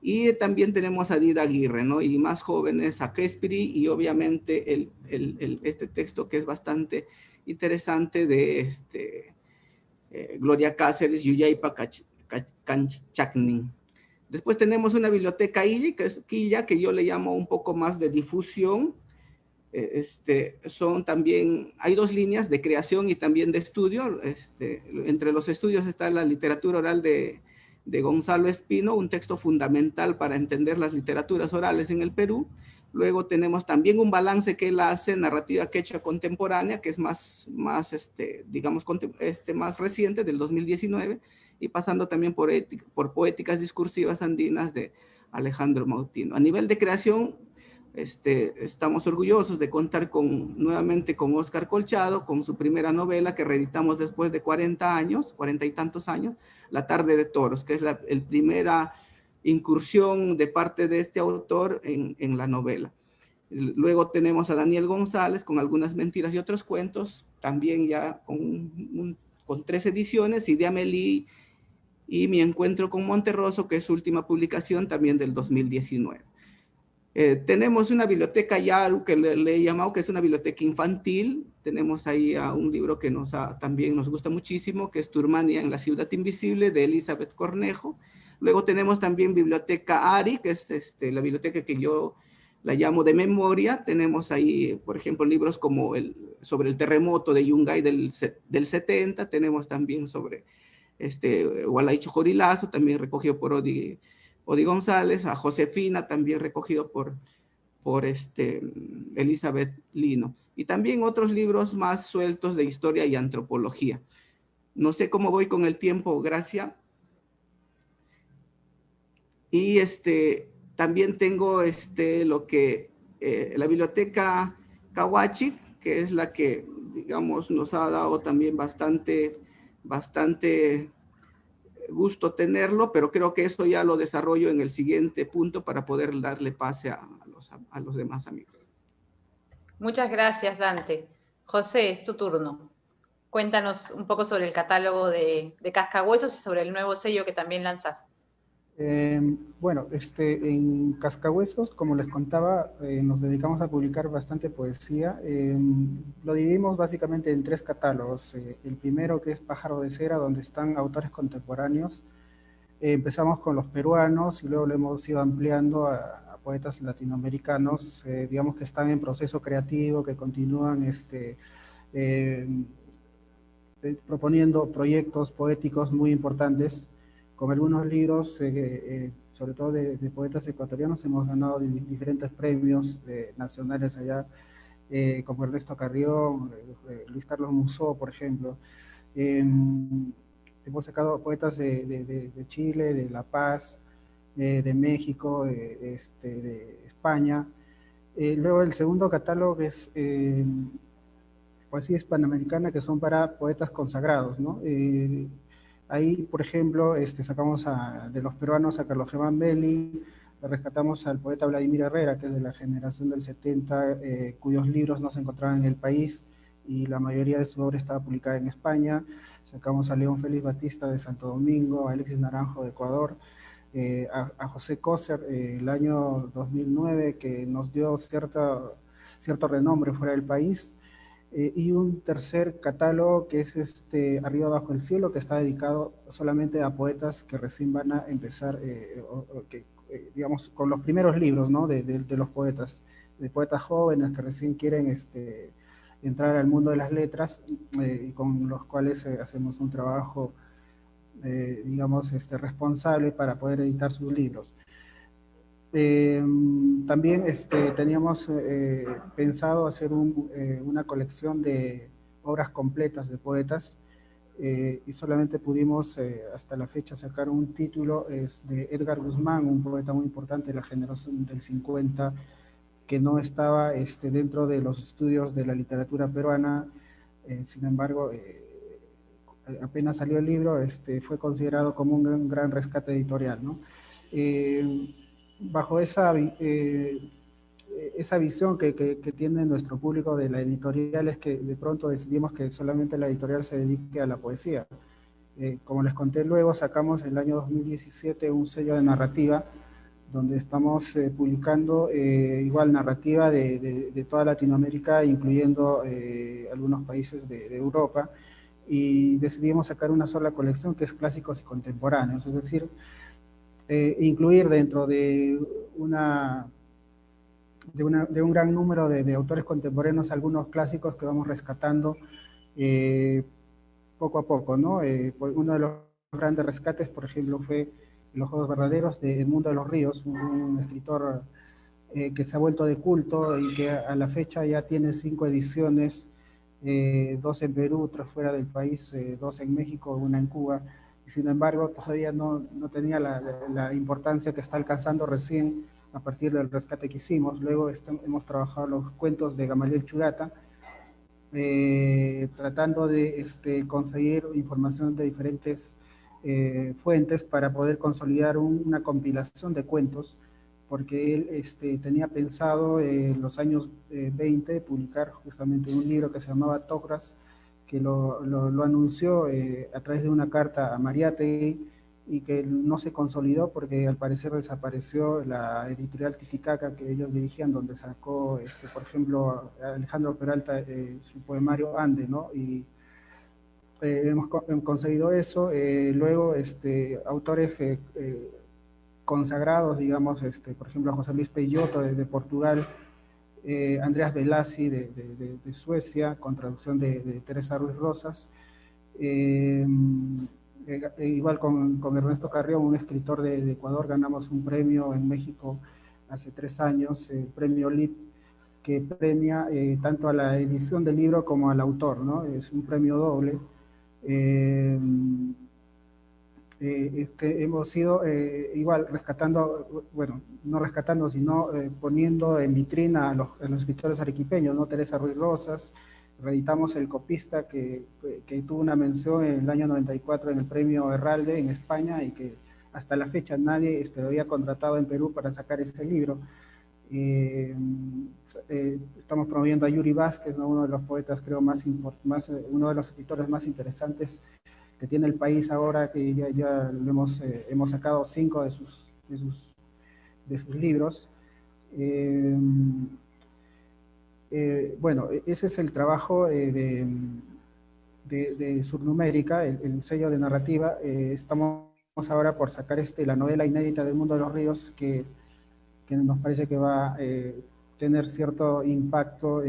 Y también tenemos a Dida Aguirre, ¿no? Y más jóvenes a Kespiri, y obviamente este texto que es bastante interesante de Gloria Cáceres, Yuyaypa Canchacnin. Después tenemos una biblioteca Illi, que es Quilla, que yo le llamo un poco más de difusión. Hay dos líneas de creación y también de estudio. Entre los estudios está la literatura oral de Gonzalo Espino, un texto fundamental para entender las literaturas orales en el Perú. Luego tenemos también un balance que él hace, narrativa quechua contemporánea, que es más reciente, del 2019, y pasando también por Poéticas Discursivas Andinas de Alejandro Mautino. A nivel de creación, estamos orgullosos de contar nuevamente con Óscar Colchado, con su primera novela que reeditamos después de 40 y tantos años, La Tarde de Toros, que es la primera incursión de parte de este autor en la novela. Luego tenemos a Daniel González con Algunas Mentiras y Otros Cuentos, también ya con 3 ediciones, y de Amelie y Mi Encuentro con Monterroso, que es su última publicación también del 2019. Tenemos una biblioteca Yaru, que le he llamado, que es una biblioteca infantil. Tenemos ahí un libro que también nos gusta muchísimo, que es Turmania en la Ciudad Invisible, de Elizabeth Cornejo. Luego tenemos también Biblioteca Ari, que es la biblioteca que yo la llamo de memoria. Tenemos ahí, por ejemplo, libros como sobre el terremoto de Yungay del 70. Tenemos también sobre Hualaicho Jorilazo, también recogido por Odi González, a Josefina, también recogido por Elizabeth Lino, y también otros libros más sueltos de historia y antropología. No sé cómo voy con el tiempo, Gracia. Y También tengo lo que la biblioteca Cahuachi, que es la que, digamos, nos ha dado también bastante gusto tenerlo, pero creo que eso ya lo desarrollo en el siguiente punto para poder darle pase a los demás amigos. Muchas gracias, Dante. José, es tu turno. Cuéntanos un poco sobre el catálogo de Cascahuesos y sobre el nuevo sello que también lanzas. Bueno, en Cascahuesos, como les contaba, nos dedicamos a publicar bastante poesía. Lo dividimos básicamente en 3 catálogos. El primero, que es Pájaro de Cera, donde están autores contemporáneos. Empezamos con los peruanos y luego lo hemos ido ampliando a poetas latinoamericanos, digamos que están en proceso creativo, que continúan eh, proponiendo proyectos poéticos muy importantes. Con algunos libros, sobre todo de poetas ecuatorianos, hemos ganado diferentes premios nacionales allá, como Ernesto Carrión, Luis Carlos Musó, por ejemplo. Hemos sacado poetas de Chile, de La Paz, de México, de España. Luego el segundo catálogo es poesía hispanoamericana, que son para poetas consagrados, ¿no? Ahí, por ejemplo, sacamos de los peruanos a Carlos Germán Belli, rescatamos al poeta Vladimir Herrera, que es de la generación del 70, cuyos libros no se encontraban en el país, y la mayoría de su obra estaba publicada en España. Sacamos a León Félix Batista de Santo Domingo, a Alexis Naranjo de Ecuador, a José Coser el año 2009, que nos dio cierto renombre fuera del país. Y un tercer catálogo que es Arriba Bajo el Cielo, que está dedicado solamente a poetas que recién van a empezar, digamos, con los primeros libros, ¿no? de los poetas, de poetas jóvenes que recién quieren entrar al mundo de las letras, y con los cuales hacemos un trabajo, digamos, responsable para poder editar sus libros. También teníamos pensado hacer una colección de obras completas de poetas, y solamente pudimos hasta la fecha sacar un título de Edgar Guzmán, un poeta muy importante de la generación del 50, que no estaba dentro de los estudios de la literatura peruana. Sin embargo, apenas salió el libro, fue considerado como un gran rescate editorial, ¿no? Bajo esa visión que tiene nuestro público de la editorial, es que de pronto decidimos que solamente la editorial se dedique a la poesía. Como les conté luego, sacamos el año 2017 un sello de narrativa, donde estamos publicando igual narrativa de toda Latinoamérica, incluyendo algunos países de Europa, y decidimos sacar una sola colección que es clásicos y contemporáneos, es decir, incluir dentro de un gran número de autores contemporáneos algunos clásicos que vamos rescatando poco a poco, ¿no? Uno de los grandes rescates, por ejemplo, fue Los Juegos Verdaderos de Edmundo de los Ríos, un escritor que se ha vuelto de culto y que a la fecha ya tiene 5 ediciones, 2 en Perú, 3 fuera del país, 2 en México, 1 en Cuba, y sin embargo todavía no tenía la importancia que está alcanzando recién a partir del rescate que hicimos. Luego hemos trabajado los cuentos de Gamaliel Churata, tratando de conseguir información de diferentes fuentes para poder consolidar una compilación de cuentos, porque él tenía pensado en los años 20 publicar justamente un libro que se llamaba Togras, que lo anunció a través de una carta a Mariátegui, y que no se consolidó porque al parecer desapareció la editorial Titicaca que ellos dirigían, donde sacó, por ejemplo, Alejandro Peralta su poemario Ande, ¿no? Y hemos conseguido eso. Luego, autores consagrados, digamos, por ejemplo, José Luis Peixoto de Portugal, Andreas Velassi de Suecia, con traducción de Teresa Ruiz Rosas, igual con Ernesto Carrión, un escritor de Ecuador. Ganamos un premio en México hace 3 años, el premio LIP, que premia tanto a la edición del libro como al autor, ¿no? Es un premio doble. hemos ido igual rescatando, bueno, no rescatando, sino poniendo en vitrina a los escritores arequipeños, ¿no? Teresa Ruiz Rosas, reeditamos El Copista, que tuvo una mención en el año 94 en el premio Herralde en España y que hasta la fecha nadie había contratado en Perú para sacar ese libro. Estamos promoviendo a Yuri Vázquez, ¿no? Uno de los poetas, creo, uno de los escritores más interesantes que tiene el país ahora, que ya hemos sacado 5 de sus libros. Bueno, ese es el trabajo de Surnumérica, el sello de narrativa. Estamos ahora por sacar la novela inédita del Mundo de los Ríos, que nos parece que va a tener cierto impacto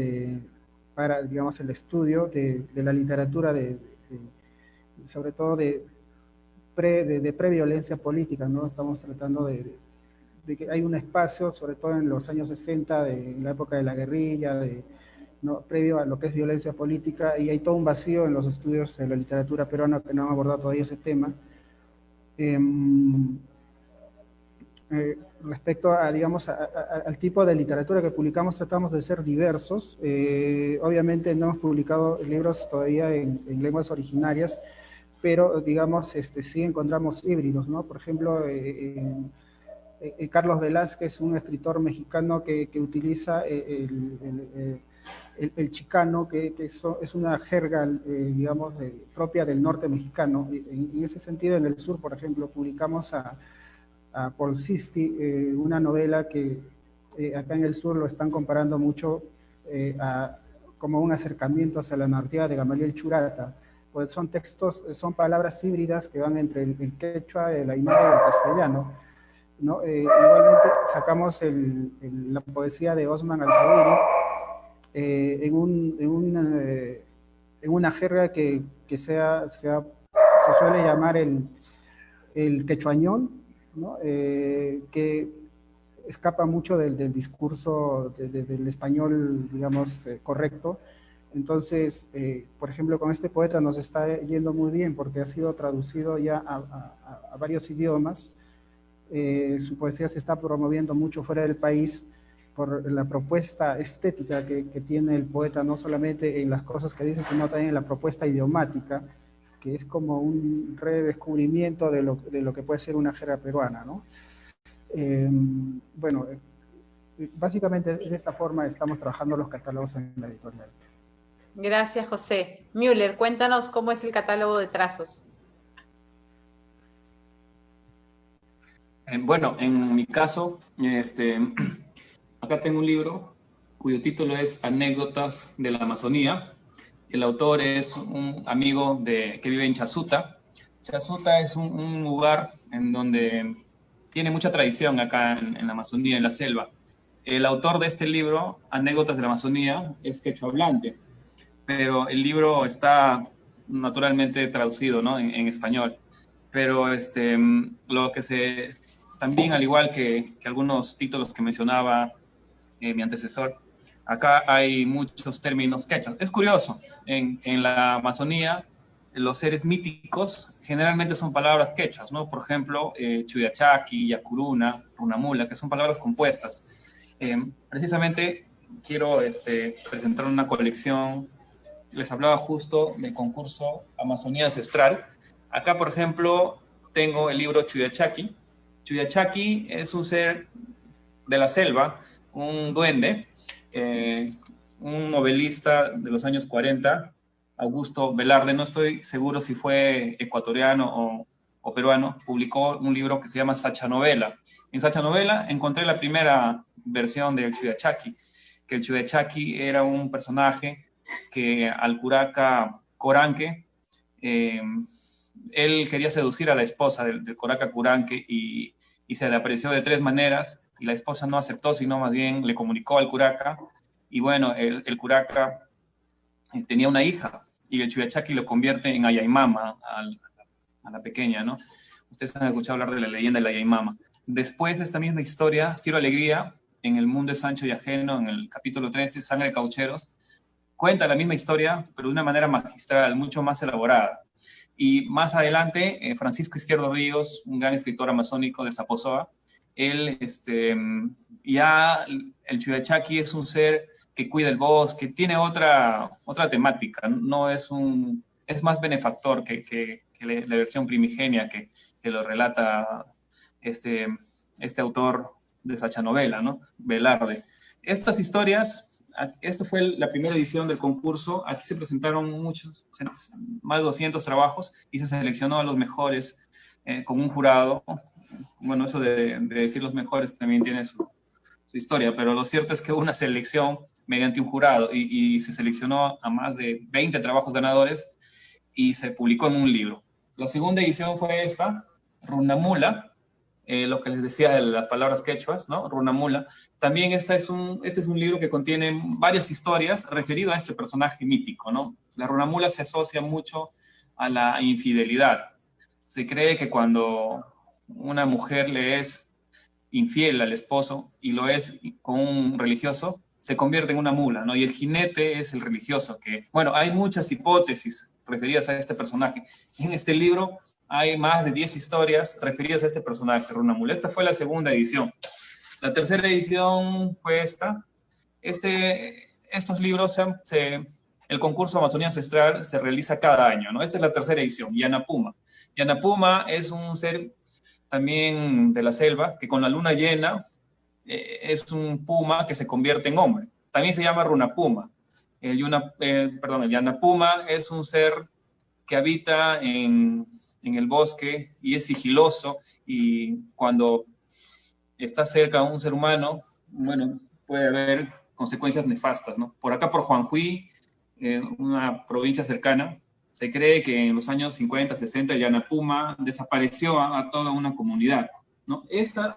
para, digamos, el estudio de la literatura, sobre todo de previolencia política, ¿no? Estamos tratando de que hay un espacio, sobre todo en los años 60, en la época de la guerrilla, ¿no? Previo a lo que es violencia política, y hay todo un vacío en los estudios de la literatura peruana que no han abordado todavía ese tema. Respecto a, digamos, al tipo de literatura que publicamos, tratamos de ser diversos. Obviamente no hemos publicado libros todavía en lenguas originarias, pero, digamos, sí encontramos híbridos, ¿no? Por ejemplo, Carlos Velázquez, un escritor mexicano que utiliza el chicano, que es una jerga, digamos, propia del norte mexicano. En ese sentido, en el sur, por ejemplo, publicamos a Paul Sisti, una novela que acá en el sur lo están comparando mucho como un acercamiento hacia la narrativa de Gamaliel Churata, pues son textos, son palabras híbridas que van entre el quechua, el aymara y el castellano, ¿no? Igualmente sacamos la poesía de Osman Al-Zawiri en una jerga que se suele llamar el quechuañón, ¿no? Que escapa mucho del discurso del español, digamos, correcto. Entonces, por ejemplo, con este poeta nos está yendo muy bien porque ha sido traducido ya a varios idiomas. Su poesía se está promoviendo mucho fuera del país por la propuesta estética que tiene el poeta, no solamente en las cosas que dice, sino también en la propuesta idiomática, que es como un redescubrimiento de lo que puede ser una jerga peruana, ¿no? Bueno, básicamente de esta forma estamos trabajando los catálogos en la editorial. Gracias, José. Müller, cuéntanos cómo es el catálogo de trazos. Bueno, en mi caso, acá tengo un libro cuyo título es Anécdotas de la Amazonía. El autor es un amigo que vive en Chasuta. Chasuta es un lugar en donde tiene mucha tradición acá en la Amazonía, en la selva. El autor de este libro, Anécdotas de la Amazonía, es quechua hablante, pero el libro está naturalmente traducido, ¿no? en español. Pero lo que también, al igual que algunos títulos que mencionaba mi antecesor, acá hay muchos términos quechua. Es curioso, en la Amazonía, los seres míticos generalmente son palabras quechuas, ¿no? Por ejemplo, Chuyachaki, Yacuruna, Runamula, que son palabras compuestas. Precisamente quiero presentar una colección. Les hablaba justo del concurso Amazonía Ancestral. Acá, por ejemplo, tengo el libro Chuyachaki. Chuyachaki es un ser de la selva, un duende, un novelista de los años 40, Augusto Velarde, no estoy seguro si fue ecuatoriano o peruano, publicó un libro que se llama Sacha Novela. En Sacha Novela encontré la primera versión del Chuyachaki, que el Chuyachaki era un personaje que al curaca Coranque, él quería seducir a la esposa del curaca Curanque y se le apareció de 3 maneras y la esposa no aceptó, sino más bien le comunicó al curaca y bueno, el curaca tenía una hija y el Chuyachaki lo convierte en Ayaimama a la pequeña, ¿no? Ustedes han escuchado hablar de la leyenda de la Ayaimama. Después, esta misma historia, Ciro Alegría, en El mundo es ancho y ajeno, en el capítulo 13, Sangre de Caucheros, cuenta la misma historia, pero de una manera magistral, mucho más elaborada. Y más adelante, Francisco Izquierdo Ríos, un gran escritor amazónico de Zaposoa, él, ya el Chuyachaki es un ser que cuida el bosque, tiene otra temática, no es es más benefactor que la versión primigenia que lo relata este autor de Sacha Novela, ¿no? Velarde. Estas historias, esto fue la primera edición del concurso, aquí se presentaron muchos, más de 200 trabajos, y se seleccionó a los mejores con un jurado. Bueno, eso de decir los mejores también tiene su historia, pero lo cierto es que hubo una selección mediante un jurado y se seleccionó a más de 20 trabajos ganadores y se publicó en un libro. La segunda edición fue esta, Runamula, lo que les decía de las palabras quechuas, ¿no? Runamula. También este es un libro que contiene varias historias referido a este personaje mítico, ¿no? La Runamula se asocia mucho a la infidelidad. Se cree que cuando una mujer le es infiel al esposo y lo es con un religioso, se convierte en una mula, ¿no? Y el jinete es el religioso, que, bueno, hay muchas hipótesis referidas a este personaje. En este libro hay más de 10 historias referidas a este personaje, Runamula. Esta fue la segunda edición. La tercera edición fue esta. Estos libros, el concurso Amazonía Ancestral se realiza cada año, ¿no? Esta es la tercera edición, Yanapuma. Yanapuma es un ser también de la selva, que con la luna llena es un puma que se convierte en hombre. También se llama Runapuma. El Yanapuma es un ser que habita en el bosque y es sigiloso, y cuando está cerca a un ser humano, bueno, puede haber consecuencias nefastas, ¿no? Por acá, por Juanjuy, una provincia cercana, se cree que en los años 50, 60, el Yanapuma desapareció a toda una comunidad, ¿no?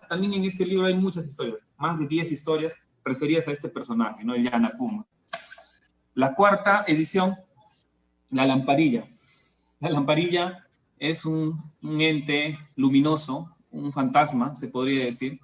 También en este libro hay muchas historias, más de 10 historias referidas a este personaje, ¿no? El Yanapuma. La cuarta edición, la lamparilla. La lamparilla es un ente luminoso, un fantasma, se podría decir,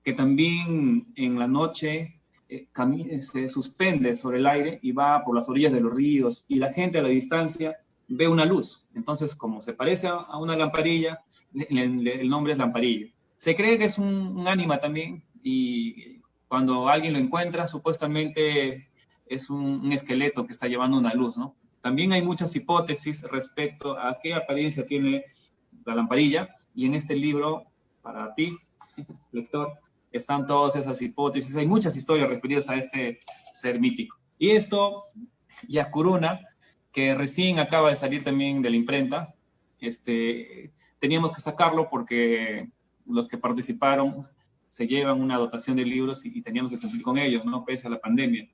que también en la noche se suspende sobre el aire y va por las orillas de los ríos, y la gente a la distancia ve una luz. Entonces, como se parece a una lamparilla, el nombre es lamparilla. Se cree que es un ánima también, y cuando alguien lo encuentra, supuestamente es un esqueleto que está llevando una luz, ¿no? También hay muchas hipótesis respecto a qué apariencia tiene la lamparilla, y en este libro, para ti, lector, están todas esas hipótesis. Hay muchas historias referidas a este ser mítico. Y esto, Yacuruna, que recién acaba de salir también de la imprenta, teníamos que sacarlo porque los que participaron se llevan una dotación de libros y teníamos que cumplir con ellos, ¿no? Pese a la pandemia.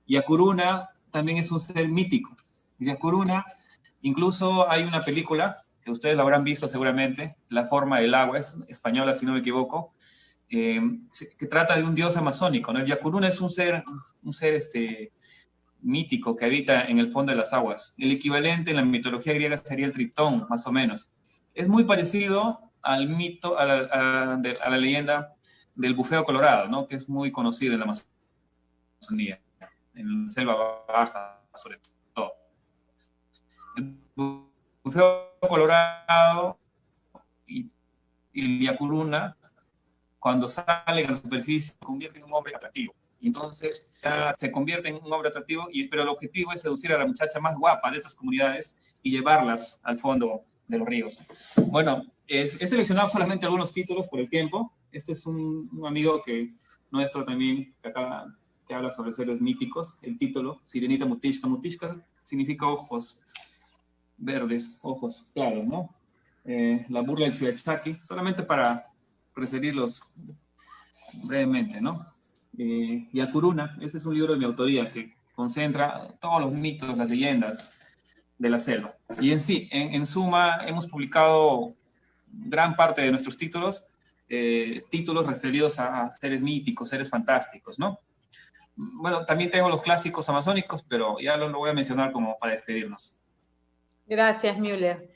Yacuruna también es un ser mítico. Yacuruna, incluso hay una película que ustedes la habrán visto seguramente, La forma del agua, es española si no me equivoco, que trata de un dios amazónico, ¿no? El Yacuruna es un ser mítico que habita en el fondo de las aguas. El equivalente en la mitología griega sería el Tritón, más o menos. Es muy parecido al mito, a la leyenda del bufeo colorado, ¿no? Que es muy conocido en la Amazonía, en la selva baja, sobre todo. El bufeo colorado y el Yacuruna, cuando sale a la superficie, se convierte en un hombre atractivo. Entonces, ya se convierte en un hombre atractivo, pero el objetivo es seducir a la muchacha más guapa de estas comunidades y llevarlas al fondo de los ríos. Bueno, he seleccionado solamente algunos títulos por el tiempo. Este es un amigo nuestro también, que habla sobre seres míticos. El título, Sirenita Mutishka. Mutishka significa ojos verdes, ojos claros, ¿no? La burla del Chuyachaki, solamente para referirlos brevemente, ¿no? Yacuruna, este es un libro de mi autoría que concentra todos los mitos, las leyendas de la selva. Y en suma, hemos publicado gran parte de nuestros títulos referidos a seres míticos, seres fantásticos, ¿no? Bueno, también tengo los clásicos amazónicos, pero ya lo voy a mencionar como para despedirnos. Gracias, Müller.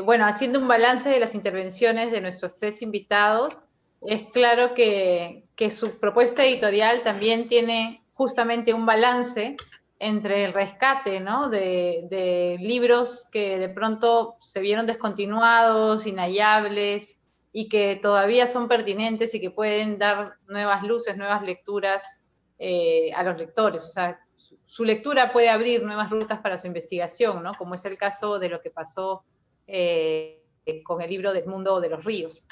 Bueno, haciendo un balance de las intervenciones de nuestros 3 invitados, es claro que su propuesta editorial también tiene justamente un balance entre el rescate, ¿no? de libros que de pronto se vieron descontinuados, inhallables, y que todavía son pertinentes y que pueden dar nuevas luces, nuevas lecturas a los lectores. O sea, su lectura puede abrir nuevas rutas para su investigación, ¿no? Como es el caso de lo que pasó con el libro del mundo de los ríos.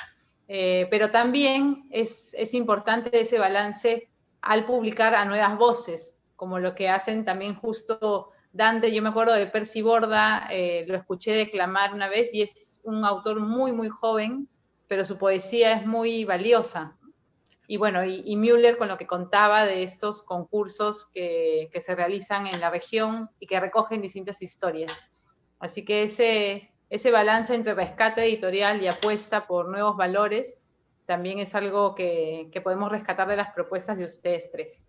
Pero también es importante ese balance al publicar a nuevas voces, como lo que hacen también justo Dante. Yo me acuerdo de Percy Borda, lo escuché declamar una vez, y es un autor muy, muy joven, pero su poesía es muy valiosa. Y bueno, y Müller con lo que contaba de estos concursos que se realizan en la región y que recogen distintas historias. Así que ese balance entre rescate editorial y apuesta por nuevos valores también es algo que podemos rescatar de las propuestas de ustedes tres.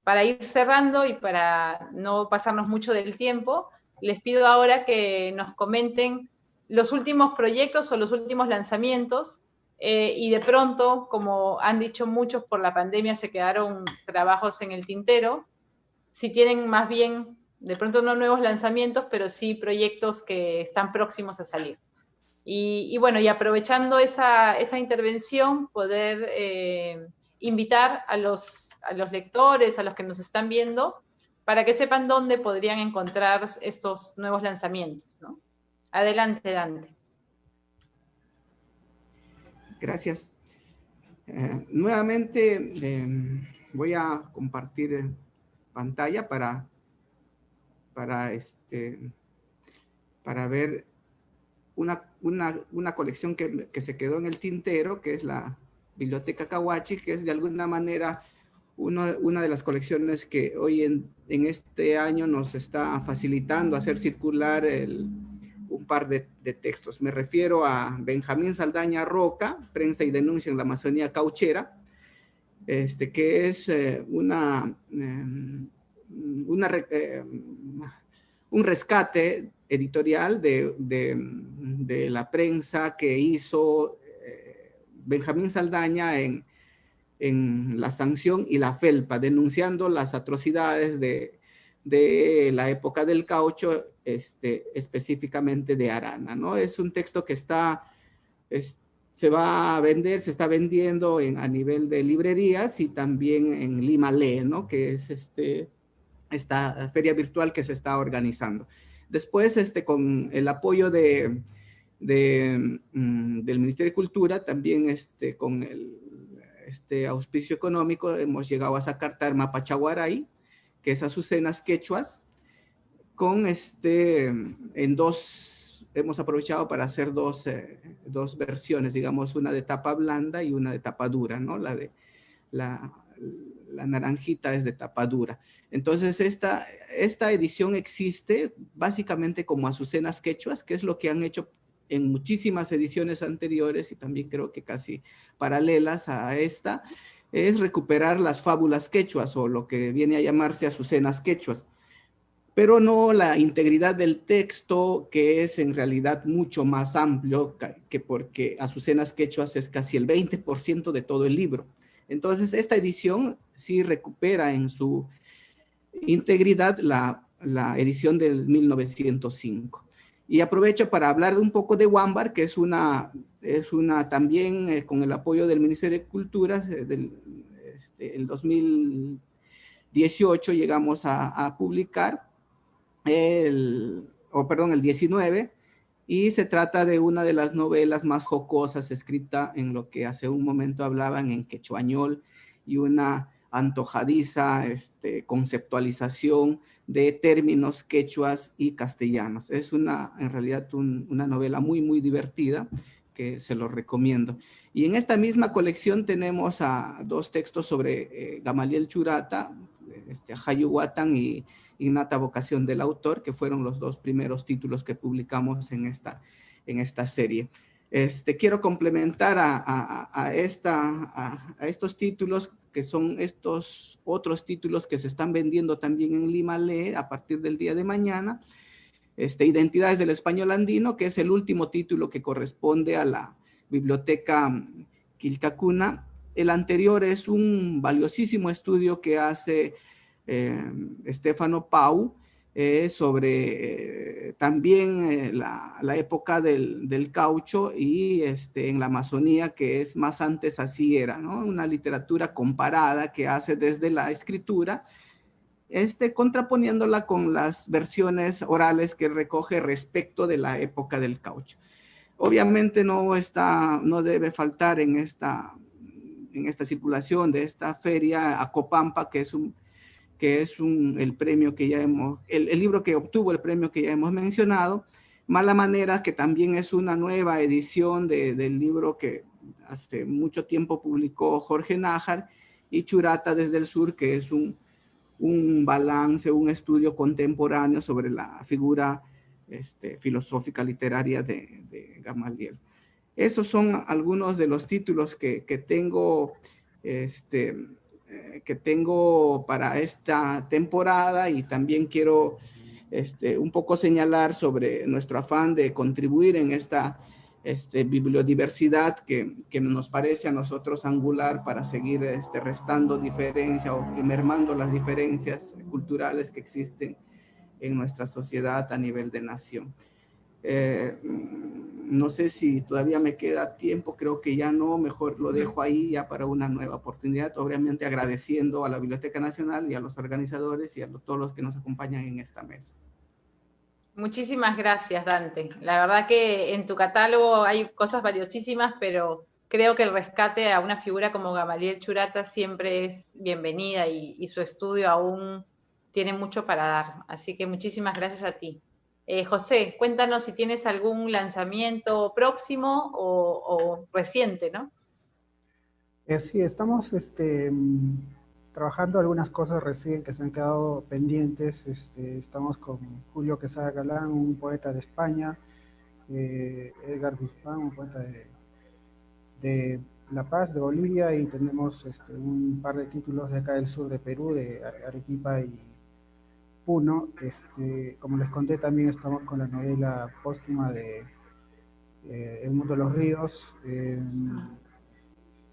Para ir cerrando y para no pasarnos mucho del tiempo, les pido ahora que nos comenten los últimos proyectos o los últimos lanzamientos, y de pronto, como han dicho muchos, por la pandemia se quedaron trabajos en el tintero. Si tienen más bien, de pronto no nuevos lanzamientos, pero sí proyectos que están próximos a salir. Y bueno, y aprovechando esa intervención, poder invitar a los lectores, a los que nos están viendo, para que sepan dónde podrían encontrar estos nuevos lanzamientos, ¿no? Adelante, Dante. Gracias. Nuevamente voy a compartir pantalla para ver una colección que se quedó en el tintero, que es la Biblioteca Cahuachi, que es de alguna manera una de las colecciones que hoy en este año nos está facilitando hacer circular un par de textos. Me refiero a Benjamín Saldaña Roca, Prensa y Denuncia en la Amazonía Cauchera, que es un rescate editorial de la prensa que hizo Benjamín Saldaña en La Sanción y la Felpa, denunciando las atrocidades de la época del caucho, específicamente de Arana, ¿no? Es un texto que se va a vender, se está vendiendo a nivel de librerías y también en Lima Lee, ¿no? Que es esta feria virtual que se está organizando. Después, con el apoyo del Ministerio de Cultura, también con el auspicio económico, hemos llegado a sacar Tarma Pachaguaray, que es Azucenas Quechuas, hemos aprovechado para hacer dos versiones, digamos, una de tapa blanda y una de tapa dura, ¿no? La naranjita es de tapa dura. Entonces, esta edición existe básicamente como Azucenas Quechuas, que es lo que han hecho en muchísimas ediciones anteriores y también creo que casi paralelas a esta, es recuperar las fábulas quechuas o lo que viene a llamarse Azucenas Quechuas, pero no la integridad del texto, que es en realidad mucho más amplio, porque Azucenas Quechuas es casi el 20% de todo el libro. Entonces, esta edición sí recupera en su integridad la edición del 1905. Y aprovecho para hablar un poco de Huámbar, que es una también con el apoyo del Ministerio de Cultura, el 2018 llegamos a publicar, el 19, y se trata de una de las novelas más jocosas escrita en lo que hace un momento hablaban en quechuañol, y una antojadiza conceptualización de términos quechuas y castellanos. Es en realidad una novela muy, muy divertida que se lo recomiendo. Y en esta misma colección tenemos dos textos sobre Gamaliel Churata, Hayuhuatán y Innata Vocación del Autor, que fueron los dos primeros títulos que publicamos en esta serie. Quiero complementar a estos títulos, que son estos otros títulos que se están vendiendo también en Lima Lee a partir del día de mañana. Identidades del Español Andino, que es el último título que corresponde a la Biblioteca Quilcacuna. El anterior es un valiosísimo estudio que hace Stefano Pau, sobre también la época del caucho y en la Amazonía, que es más antes así era, ¿no? Una literatura comparada que hace desde la escritura, contraponiéndola con las versiones orales que recoge respecto de la época del caucho. Obviamente no debe faltar en esta circulación de esta feria Acopampa, que es el premio que ya el libro que obtuvo el premio que ya hemos mencionado. Mala Manera, que también es una nueva edición del libro que hace mucho tiempo publicó Jorge Nájar, y Churata desde el Sur, que es un balance, un estudio contemporáneo sobre la figura filosófica literaria de Gamaliel. Esos son algunos de los títulos que tengo para esta temporada, y también quiero un poco señalar sobre nuestro afán de contribuir en esta bibliodiversidad que nos parece a nosotros angular para seguir restando diferencia o mermando las diferencias culturales que existen en nuestra sociedad a nivel de nación. No sé si todavía me queda tiempo, creo que ya no, mejor lo dejo ahí ya para una nueva oportunidad, obviamente agradeciendo a la Biblioteca Nacional y a los organizadores y a todos los que nos acompañan en esta mesa. Muchísimas gracias, Dante. La verdad que en tu catálogo hay cosas valiosísimas, pero creo que el rescate a una figura como Gamaliel Churata siempre es bienvenida, y su estudio aún tiene mucho para dar. Así que muchísimas gracias a ti. José, cuéntanos si tienes algún lanzamiento próximo o reciente, ¿no? Sí, estamos trabajando algunas cosas recién que se han quedado pendientes. Estamos con Julio Quesada Galán, un poeta de España, Edgar Guzmán, un poeta de La Paz, de Bolivia, y tenemos un par de títulos de acá del sur de Perú, de Arequipa y Puno. Como les conté, también estamos con la novela póstuma de El Mundo de los Ríos.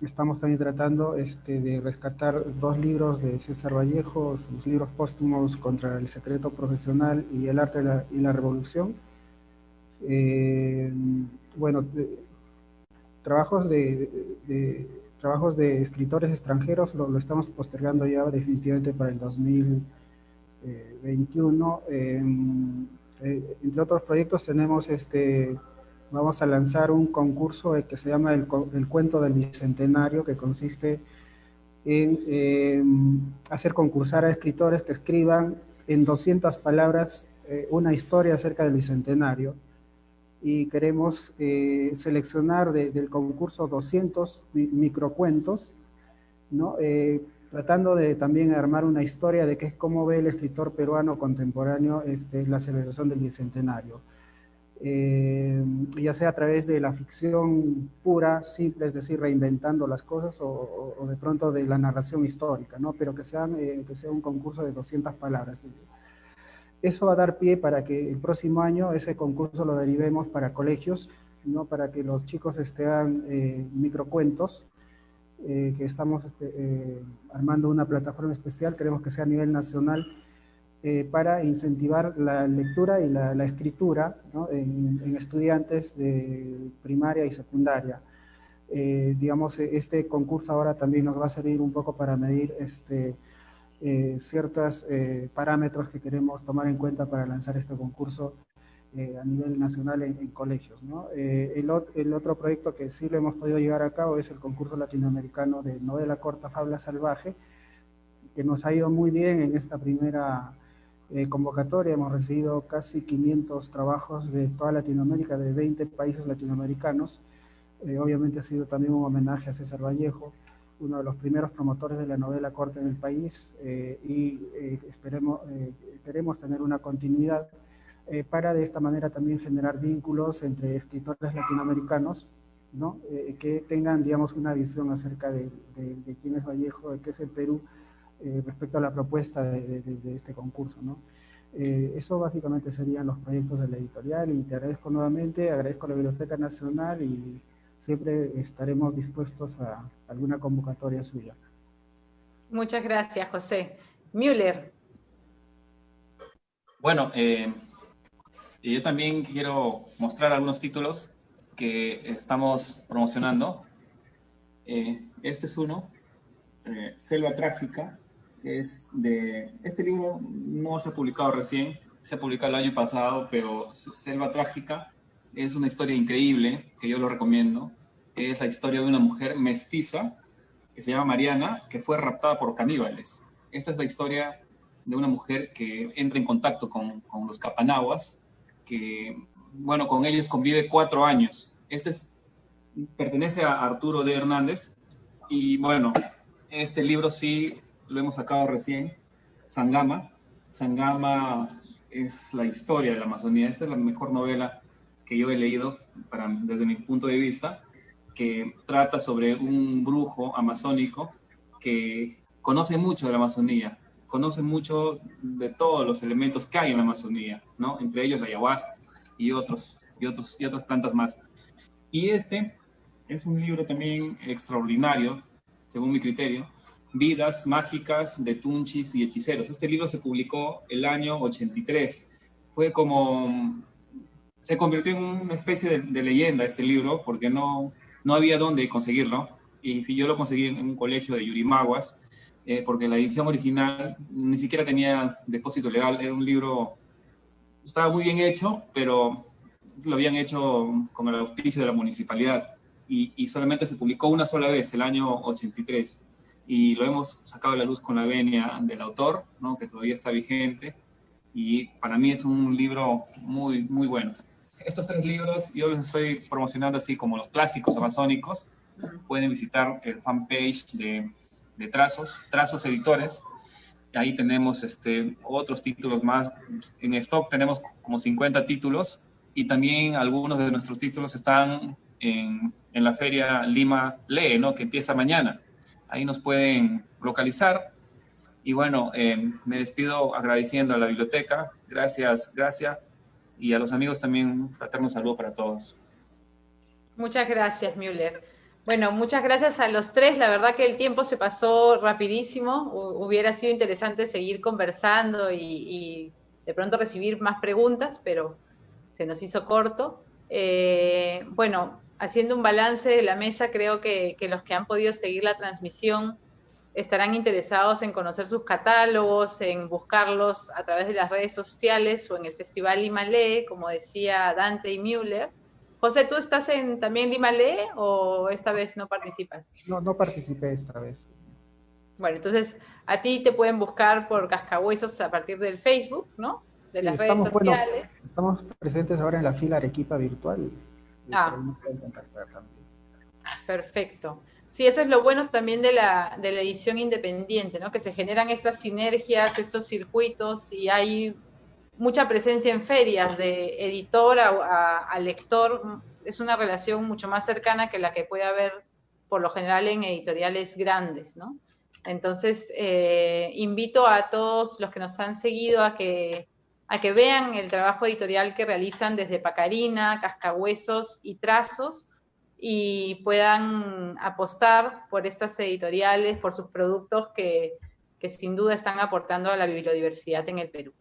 Estamos también tratando de rescatar 2 libros de César Vallejo, sus libros póstumos Contra el Secreto Profesional y El Arte y la Revolución. Bueno, trabajos de escritores extranjeros lo estamos postergando ya definitivamente para el 2021. Entre otros proyectos tenemos vamos a lanzar un concurso que se llama el Cuento del Bicentenario, que consiste en hacer concursar a escritores que escriban en 200 palabras una historia acerca del Bicentenario, y queremos seleccionar del concurso 200 microcuentos, ¿no? Tratando de también armar una historia de cómo ve el escritor peruano contemporáneo la celebración del Bicentenario. Ya sea a través de la ficción pura, simple, es decir, reinventando las cosas, o de pronto de la narración histórica, ¿no? Pero que sea un concurso de 200 palabras. Eso va a dar pie para que el próximo año ese concurso lo derivemos para colegios, ¿no? Para que los chicos hagan microcuentos, que estamos armando una plataforma especial, queremos que sea a nivel nacional, para incentivar la lectura y la escritura, ¿no? en estudiantes de primaria y secundaria. Digamos, este concurso ahora también nos va a servir un poco para medir ciertos parámetros que queremos tomar en cuenta para lanzar este concurso a nivel nacional en colegios, ¿no? El otro proyecto que sí lo hemos podido llevar a cabo es el concurso latinoamericano de novela corta Fabla Salvaje, que nos ha ido muy bien en esta primera convocatoria. Hemos recibido casi 500 trabajos de toda Latinoamérica, de 20 países latinoamericanos. Obviamente ha sido también un homenaje a César Vallejo, uno de los primeros promotores de la novela corta en el país, y queremos tener una continuidad para de esta manera también generar vínculos entre escritores latinoamericanos, ¿no? Que tengan, digamos, una visión acerca de quién es Vallejo, de qué es el Perú, respecto a la propuesta de este concurso, ¿no? Eso básicamente serían los proyectos de la editorial, y te agradezco nuevamente, agradezco a la Biblioteca Nacional, y siempre estaremos dispuestos a alguna convocatoria suya. Muchas gracias, José. Müller. Bueno, yo también quiero mostrar algunos títulos que estamos promocionando. Este es uno, Selva Trágica. Este libro no se ha publicado recién, se ha publicado el año pasado, pero Selva Trágica es una historia increíble que yo lo recomiendo. Es la historia de una mujer mestiza que se llama Mariana, que fue raptada por caníbales. Esta es la historia de una mujer que entra en contacto con los capanahuas, que, bueno, con ellos convive 4 años. Pertenece a Arturo D. Hernández, y bueno, este libro sí lo hemos sacado recién, Sangama. Sangama es la historia de la Amazonía. Esta es la mejor novela que yo he leído desde mi punto de vista, que trata sobre un brujo amazónico que conoce mucho de la Amazonía, conoce mucho de todos los elementos que hay en la Amazonía, ¿no? Entre ellos la ayahuasca y otras plantas más. Y este es un libro también extraordinario, según mi criterio, Vidas mágicas de Tunchis y hechiceros. Este libro se publicó el año 83. Se convirtió en una especie de leyenda este libro, porque no había dónde conseguirlo. Y yo lo conseguí en un colegio de Yurimaguas, porque la edición original ni siquiera tenía depósito legal. Era un libro, estaba muy bien hecho, pero lo habían hecho con el auspicio de la municipalidad. Y solamente se publicó una sola vez, el año 83. Y lo hemos sacado a la luz con la venia del autor, ¿no? Que todavía está vigente. Y para mí es un libro muy, muy bueno. Estos 3 libros yo los estoy promocionando así como los clásicos amazónicos. Pueden visitar el fanpage de Trazos Editores. Ahí tenemos otros títulos más. En stock tenemos como 50 títulos, y también algunos de nuestros títulos están en la Feria Lima Lee, ¿no? Que empieza mañana. Ahí nos pueden localizar. Y bueno, me despido agradeciendo a la biblioteca. Gracias, y a los amigos también un fraterno saludo para todos. Muchas gracias, Müller. Bueno, muchas gracias a los 3. La verdad que el tiempo se pasó rapidísimo. Hubiera sido interesante seguir conversando y de pronto recibir más preguntas, pero se nos hizo corto. Bueno, haciendo un balance de la mesa, creo que los que han podido seguir la transmisión estarán interesados en conocer sus catálogos, en buscarlos a través de las redes sociales o en el Festival Lima Lee, como decía Dante y Müller. José, ¿tú estás también Lima Lee o esta vez no participas? No participé esta vez. Bueno, entonces a ti te pueden buscar por Cascahuesos a partir del Facebook, ¿no? De las redes sociales. Bueno, estamos presentes ahora en la fila Arequipa virtual. Ah, pueden contactar también. Perfecto. Sí, eso es lo bueno también de la edición independiente, ¿no? Que se generan estas sinergias, estos circuitos, y hay mucha presencia en ferias de editor a lector. Es una relación mucho más cercana que la que puede haber por lo general en editoriales grandes, ¿no? Entonces, invito a todos los que nos han seguido a que vean el trabajo editorial que realizan desde Pacarina, Cascahuesos y Trazos, y puedan apostar por estas editoriales, por sus productos que sin duda están aportando a la bibliodiversidad en el Perú.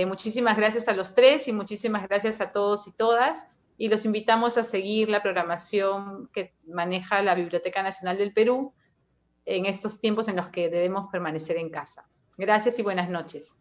Muchísimas gracias a los 3 y muchísimas gracias a todos y todas, y los invitamos a seguir la programación que maneja la Biblioteca Nacional del Perú en estos tiempos en los que debemos permanecer en casa. Gracias y buenas noches.